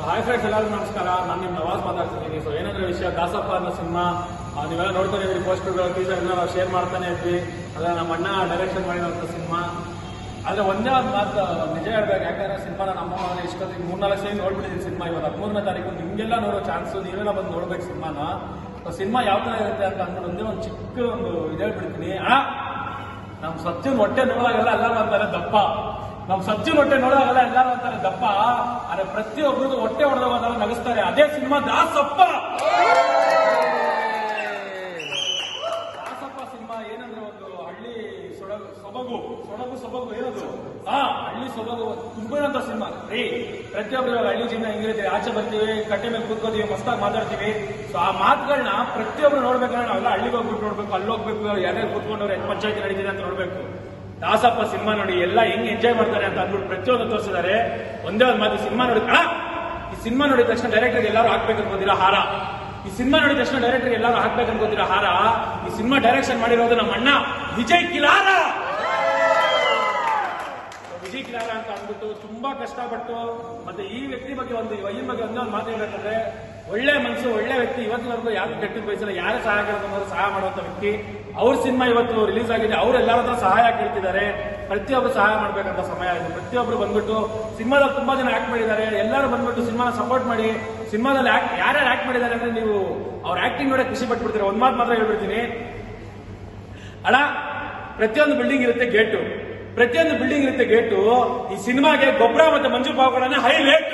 Hi friends, ಎಲ್ಲರಿಗೂ ನಮಸ್ಕಾರ. ನಾನು ನಿಮ್ಮ ನವಾಜ್ ಮಾತಾಡ್ತಿದ್ದೀನಿ. ಏನಂದ್ರೆ ವಿಷಯ, ದಾಸಪ್ಪ ಅನ್ನೋ ಸಿನಿಮಾ ನೀವೆಲ್ಲ ನೋಡ್ತಾನೆ ಇದ್ರಿ. ಪೋಸ್ಟರ್ಗಳು, ಟೀಸರ್ಗಳನ್ನ ನಾವು ಶೇರ್ ಮಾಡ್ತಾನೆ ಇದ್ವಿ. ಅದನ್ನ ನಮ್ಮ ಅಣ್ಣ ಡೈರೆಕ್ಷನ್ ಮಾಡಿರೋಂಥ ಸಿನಿಮಾ. ಆದರೆ ಒಂದೇ ಒಂದು ಮಾತು ನಿಜ ಹೇಳ್ಬೇಕು, ಯಾಕಂದ್ರೆ ಸಿನಿಮಾನ ನಮ್ಮ ಇಷ್ಟೊತ್ತಿಗೆ 3-4 ಸರಿ ನೋಡ್ಬಿಟ್ಟಿದ್ದೀನಿ. ಸಿನಿಮಾ ಇವಾಗ 13ನೇ ತಾರೀಕು ನಿಮಗೆಲ್ಲ ನೋಡೋ ಚಾನ್ಸು, ನೀವೆಲ್ಲ ಬಂದು ನೋಡ್ಬೇಕು ಸಿನಿಮಾನ. ಸಿನಿಮಾ ಯಾವ ಥರ ಇರುತ್ತೆ ಅಂತ ಅಂದ್ಬಿಟ್ಟು ಒಂದೇ ಒಂದು ಚಿಕ್ಕ ಒಂದು ಇದು ಹೇಳ್ಬಿಡ್ತೀನಿ. ನಮ್ಮ ಸಚ್ಚಿನ ಹೊಟ್ಟೆ ನೋಡೋದಾಗೆಲ್ಲ ಎಲ್ಲರೂ ಅಂತಾರೆ ದಪ್ಪ, ನಮ್ಮ ಸಚ್ಚಿನ ಹೊಟ್ಟೆ ನೋಡೋದಾಗೆಲ್ಲ ಎಲ್ಲರೂ ಅಂತಾರೆ ದಪ್ಪ. ಆದ್ರೆ ಪ್ರತಿಯೊಬ್ಬರದು ಹೊಟ್ಟೆ ಹೊಡೆದವಾಗ ನಗಿಸ್ತಾರೆ. ಅದೇ ಸಿನಿಮಾ ದಾಸಪ್ಪ. ದಾಸಪ್ಪ ಸಿನಿಮಾ ಏನಂದ್ರೆ ಒಂದು ಹಳ್ಳಿ ಸೊಬಗು ಏನದು, ಹಳ್ಳಿ ಸೊಬಗು ತುಂಬಿರೋಂಥ ಸಿನಿಮಾ ರೀ. ಪ್ರತಿಯೊಬ್ಬರು ಹಳ್ಳಿ ಜೀವನ ಹೆಂಗಿರುತ್ತೆ, ಆಚೆ ಬರ್ತೀವಿ, ಕಟ್ಟೆ ಮೇಲೆ ಕೂತ್ಕೋತೀವಿ, ಮಸ್ತಾಗಿ ಮಾತಾಡ್ತೀವಿ. ಸೊ ಆ ಮಾತುಗಳನ್ನ ಪ್ರತಿಯೊಬ್ರು ನೋಡ್ಬೇಕಂದ್ರೆ ನಾವೆಲ್ಲ ಹಳ್ಳಿಗೆ ಹೋಗ್ಬಿಟ್ಟು ನೋಡ್ಬೇಕು, ಅಲ್ಲಿ ಹೋಗ್ಬೇಕು, ಯಾರ್ಯಾರು ಕೂತ್ಕೊಂಡವ್ರು ಹೆಂಗ್ ಪಂಚಾಯತಿ ನಡೀತಿದೆ ಅಂತ ನೋಡ್ಬೇಕು. ದಾಸಪ್ಪ ಸಿನಿಮಾ ನೋಡಿ ಎಲ್ಲ ಹೆಂಗ್ ಎಂಜಾಯ್ ಮಾಡ್ತಾರೆ ಅಂತ ಅಂದ್ಬಿಟ್ಟು ಪ್ರತಿಯೊಂದು ತೋರಿಸಿದ್ದಾರೆ. ಒಂದೇ ಒಂದು ಮಾತು, ಸಿನಿಮಾ ನೋಡಿ ಈ ಸಿನಿಮಾ ನೋಡಿದ ತಕ್ಷಣ ಡೈರೆಕ್ಟರ್ಗೆ ಎಲ್ಲರೂ ಹಾಕ್ಬೇಕು ಅನ್ಕೋತೀರಾ ಹಾರ. ಈ ಸಿನಿಮಾ ನೋಡಿದ ತಕ್ಷಣ ಡೈರೆಕ್ಟರ್ಗೆ ಎಲ್ಲರೂ ಹಾಕ್ಬೇಕು ಅನ್ಕೋತೀರಾ ಹಾರ. ಈ ಸಿನಿಮಾ ಡೈರೆಕ್ಷನ್ ಮಾಡಿರೋದು ನಮ್ಮ ಅಣ್ಣ ವಿಜಯ್ ಕಿಲಾರ ಅಂತ ಅಂದ್ಬಿಟ್ಟು ತುಂಬಾ ಕಷ್ಟಪಟ್ಟು, ಮತ್ತೆ ಈ ವ್ಯಕ್ತಿ ಬಗ್ಗೆ ಈ ಬಗ್ಗೆ ಒಂದೇ ಒಂದು ಮಾತು ಹೇಳ್ಬೇಕಂದ್ರೆ, ಒಳ್ಳೆ ಮನಸ್ಸು, ಒಳ್ಳೆ ವ್ಯಕ್ತಿ. ಇವತ್ತಿನವರೆಗೂ ಯಾರು ಕೆಟ್ಟದ ಬಯಸಲ್ಲ, ಯಾರೇ ಸಹಾಯ ಕೇಳೋದು ಸಹಾಯ ಮಾಡುವಂತ ವ್ಯಕ್ತಿ. ಅವ್ರ ಸಿನಿಮಾ ಇವತ್ತು ರಿಲೀಸ್ ಆಗಿದೆ, ಅವರೆಲ್ಲರ ಹತ್ರ ಸಹಾಯ ಕೇಳ್ತಿದ್ದಾರೆ. ಪ್ರತಿಯೊಬ್ಬರು ಸಹಾಯ ಮಾಡ್ಬೇಕಂತ ಸಮಯ ಇದೆ. ಪ್ರತಿಯೊಬ್ಬರು ಬಂದ್ಬಿಟ್ಟು ಸಿನಿಮಾದಲ್ಲಿ ತುಂಬಾ ಜನ ಆಕ್ಟ್ ಮಾಡಿದ್ದಾರೆ. ಎಲ್ಲರೂ ಬಂದ್ಬಿಟ್ಟು ಸಿನಿಮಾನ ಸಪೋರ್ಟ್ ಮಾಡಿ. ಸಿನಿಮಾದಲ್ಲಿ ಯಾರ್ಯಾರು ಆಕ್ಟ್ ಮಾಡಿದ್ದಾರೆ ಅಂದ್ರೆ ನೀವು ಅವ್ರ ಆಕ್ಟಿಂಗ್ ನೋಡೇ ಖುಷಿ ಪಟ್ಬಿಡ್ತೀರ. ಒಂದ್ ಮಾತು ಮಾತ್ರ ಹೇಳ್ಬಿಡ್ತೀನಿ ಅಣ್ಣ, ಪ್ರತಿಯೊಂದು ಬಿಲ್ಡಿಂಗ್ ಇರುತ್ತೆ ಗೇಟು, ಈ ಸಿನಿಮಾಗೆ ಗೊಬ್ಬರ ಮತ್ತೆ ಮಂಜು ಪಾವಗಡನೇ ಹೈಲೈಟ್.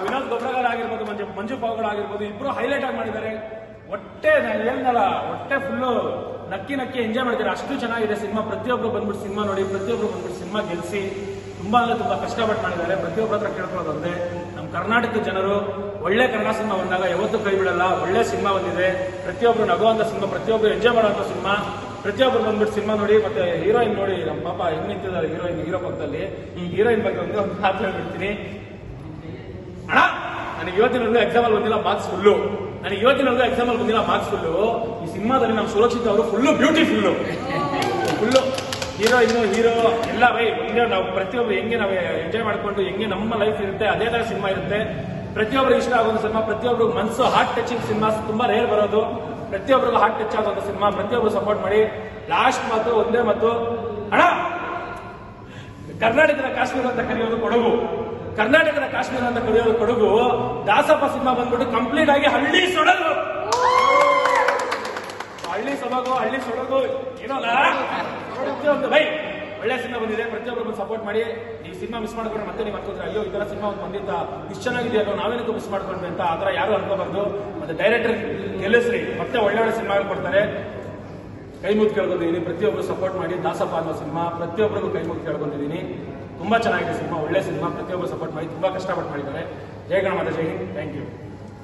ವಿನೋದ್ ಗೊಬ್ಬರಗಾರ ಆಗಿರ್ಬೋದು, ಮಂಜು ಪಾವಗಡ ಆಗಿರ್ಬೋದು, ಇಬ್ರು ಹೈಲೈಟ್ ಆಗಿ ಮಾಡಿದ್ದಾರೆ. ಹೊಟ್ಟೆ ನಾನು ಹೇಳ್ದಲ್ಲ, ಹೊಟ್ಟೆ ಫುಲ್ಲು ನಕ್ಕಿ ಎಂಜಾಯ್ ಮಾಡಿದ್ದಾರೆ. ಅಷ್ಟು ಚೆನ್ನಾಗಿದೆ ಸಿನಿಮಾ. ಪ್ರತಿಯೊಬ್ರು ಬಂದ್ಬಿಟ್ಟು ಸಿನಿಮಾ ನೋಡಿ, ಪ್ರತಿಯೊಬ್ರು ಬಂದ್ಬಿಟ್ಟು ಸಿನಿಮಾ ಗೆಲ್ಸಿ. ತುಂಬಾ ಅಂದ್ರೆ ತುಂಬಾ ಕಷ್ಟಪಟ್ಟು ಮಾಡಿದ್ದಾರೆ. ಪ್ರತಿಯೊಬ್ಬರ ಹತ್ರ ಕೇಳ್ಕೊಳ್ಳೋದಂದ್ರೆ, ನಮ್ಮ ಕರ್ನಾಟಕದ ಜನರು ಒಳ್ಳೆ ಕನ್ನಡ ಸಿನಿಮಾ ಬಂದಾಗ ಯಾವತ್ತೂ ಕೈ ಬಿಡಲ್ಲ. ಒಳ್ಳೆ ಸಿನಿಮಾ ಬಂದಿದೆ, ಪ್ರತಿಯೊಬ್ರು ನಗುವಂತ ಸಿನಿಮಾ, ಪ್ರತಿಯೊಬ್ರು ಎಂಜಾಯ್ ಮಾಡುವಂತ ಸಿನಿಮಾ. ಪ್ರತಿಯೊಬ್ಬರು ಬಂದ್ಬಿಟ್ಟು ಸಿನಿಮಾ ನೋಡಿ. ಮತ್ತೆ ಹೀರೋಯಿನ್ ನೋಡಿ, ನಮ್ಮ ಪಾಪ ಹೆಂಗ್ ನಿಂತಿದ್ದಾರೆ ಹೀರೋ ಪಕ್ಕದಲ್ಲಿ. ಈ ಹೀರೋಯಿನ್ ಬಗ್ಗೆ ಒಂದು ಮಾತು ಹೇಳ್ಬಿಡ್ತೀನಿ ಅಣ್ಣ. ನನಗೆ ಇವತ್ತಿನವರೆಗೂ ಎಕ್ಸಾಮಲ್ಲಿ ಬಂದಿಲ್ಲ ಮಾರ್ಕ್ಸ್ ಫುಲ್ಲು. ಈ ಸಿನಿಮಾದಲ್ಲಿ ನಮ್ಮ ಸುರಕ್ಷಿತ ಅವರು ಫುಲ್ಲು ಬ್ಯೂಟಿಫುಲ್ಲು, ಹೀರೋ ಎಲ್ಲ ಒಂದೇ. ನಾವು ಪ್ರತಿಯೊಬ್ರು ಹೆಂಗೆ ನಾವು ಎಂಜಾಯ್ ಮಾಡ್ಕೊಂಡು ಹೆಂಗೆ ನಮ್ಮ ಲೈಫ್ ಇರುತ್ತೆ ಅದೇ ತರ ಸಿನಿಮಾ ಇರುತ್ತೆ. ಪ್ರತಿಯೊಬ್ಬರು ಇಷ್ಟ ಆಗೋದು ಸಿನಿಮಾ, ಪ್ರತಿಯೊಬ್ಬರು ಮನಸ್ಸು ಹಾರ್ಟ್ ಟಚಿಂಗ್ ಸಿನಿಮಾ ತುಂಬಾ ರೇರ್ ಬರೋದು. ಪ್ರತಿಯೊಬ್ಬರಿಗೂ ಹಾರ್ಟ್ ಟಚ್ ಆಗೋದು ಸಿನಿಮಾ. ಪ್ರತಿಯೊಬ್ಬರು ಸಪೋರ್ಟ್ ಮಾಡಿ. ಲಾಸ್ಟ್ ಮಾತು ಒಂದೇ ಮಾತು ಅಣ್ಣ, ಕರ್ನಾಟಕದ ಕಾಶ್ಮೀರ ಅಂತ ಕರೆಯೋದು ಕೊಡಗು. ದಾಸಪ್ಪ ಸಿನಿಮಾ ಬಂದ್ಬಿಟ್ಟು ಕಂಪ್ಲೀಟ್ ಆಗಿ ಹಳ್ಳಿ ಸೊಡಗು ಏನಲ್ಲ. ಪ್ರತಿಯೊಂದು ಒಳ್ಳೆ ಸಿನಿಮಾ ಬಂದಿದೆ. ಪ್ರತಿಯೊಬ್ಬರು ಸಪೋರ್ಟ್ ಮಾಡಿ. ಈ ಸಿನಿಮಾ ಮಿಸ್ ಮಾಡ್ಕೊಂಡ್ರೆ ಮತ್ತೆ ನೀವು ಅನ್ಕೋದ್ರೆ, ಅಯ್ಯೋ ಈ ತರ ಸಿನಿಮಾ ಬಂದಿದ್ದ ಇಷ್ಟು ಚೆನ್ನಾಗಿದೆ ಅನ್ನೋ, ನಾವೇನಕ್ಕೂ ಮಿಸ್ ಮಾಡ್ಕೊಂಡ್ವಿ ಅಂತ ಆ ಥರ ಯಾರು ಅನ್ಕೋಬಾರ್ದು. ಮತ್ತೆ ಡೈರೆಕ್ಟರ್ ಗೆಲ್ಲಿಸ್ರಿ, ಮತ್ತೆ ಒಳ್ಳೆ ಸಿನಿಮಾ ಕೊಡ್ತಾರೆ. ಕೈ ಮುಗಿದು ಕೇಳ್ಕೊಂಡಿದ್ದೀನಿ, ಪ್ರತಿಯೊಬ್ಬರು ಸಪೋರ್ಟ್ ಮಾಡಿ. ದಾಸಪ್ಪ ಅನ್ನೋ ಸಿನಿಮಾ ಪ್ರತಿಯೊಬ್ಬರಿಗೂ ಕೈ ಮುಗಿದು ಕೇಳ್ಕೊಂಡಿದ್ದೀನಿ. ತುಂಬಾ ಚೆನ್ನಾಗಿದೆ ಸಿನಿಮಾ, ಒಳ್ಳೆ ಸಿನಿಮಾ. ಪ್ರತಿಯೊಬ್ಬರು ಸಪೋರ್ಟ್ ಮಾಡಿ. ತುಂಬಾ ಕಷ್ಟಪಟ್ಟು ಮಾಡಿದ್ದಾರೆ. ಜೈ ಗಣಮಾತೆ, ಜೈ ಹಿಂದ್. Thank you.